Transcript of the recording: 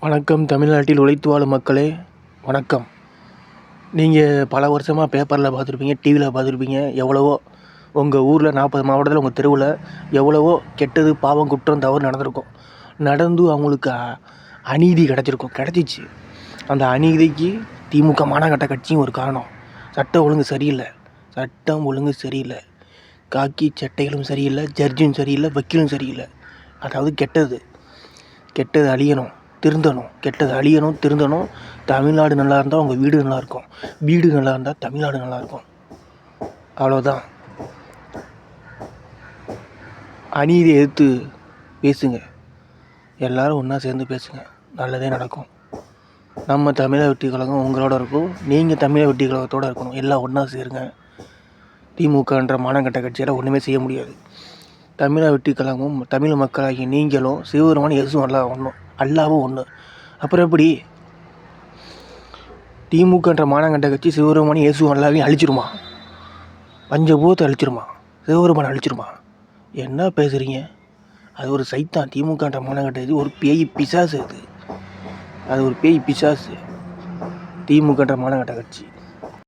வணக்கம். தமிழ்நாட்டில் உழைத்து வாழும் மக்களே வணக்கம். நீங்கள் பல வருஷமாக பேப்பரில் பார்த்துருப்பீங்க, டிவியில் பார்த்துருப்பீங்க. எவ்வளவோ உங்கள் ஊரில் 40 மாவட்டத்தில் உங்கள் தெருவில் எவ்வளவோ கெட்டது, பாவம், குற்றம், தவறு நடந்திருக்கும். நடந்து அவங்களுக்கு அநீதி கிடச்சிச்சு. அந்த அநீதிக்கு திமுக மானங்கட்ட கட்சியும் ஒரு காரணம். சட்டம் ஒழுங்கு சரியில்லை. காக்கி சட்டைகளும் சரியில்லை, ஜட்ஜும் சரியில்லை, வக்கீலும் சரியில்லை. அதாவது கெட்டது அழியணும், திருந்தணும். தமிழ்நாடு நல்லா இருந்தால் உங்கள் வீடு நல்லாயிருக்கும், வீடு நல்லா இருந்தால் தமிழ்நாடு நல்லாயிருக்கும். அவ்வளோதான். அநீதியை எதிர்த்து பேசுங்க, எல்லோரும் ஒன்றா சேர்ந்து பேசுங்க, நல்லதே நடக்கும். நம்ம தமிழக வெற்றி கழகம் உங்களோட இருக்கும், நீங்கள் தமிழக வெற்றி கழகத்தோடு இருக்கணும். எல்லாம் ஒன்றா சேருங்க. திமுகன்ற மானங்கட்ட கட்சியால் ஒன்றுமே செய்ய முடியாது. தமிழக வெற்றி கழகமும் தமிழ் மக்களாகிய நீங்களும் சிவபெருமான் இயேசுவும் அல்லாவும் ஒன்று. அப்புறம் எப்படி திமுகன்ற மானங்கண்ட கட்சி சிவபெருமான் இயேசுவும் அல்லாவையும் அழிச்சிருமா? பஞ்சபூதத்தை அழிச்சிருமா? சிவபெருமான் அழிச்சிருமா? என்ன பேசுகிறீங்க? அது ஒரு சைத்தான். திமுகன்ற மானங்கட்ட கட்சி ஒரு பேய் பிசாசு. அது ஒரு பேய் பிசாசு. திமுகன்ற மானங்கட்ட கட்சி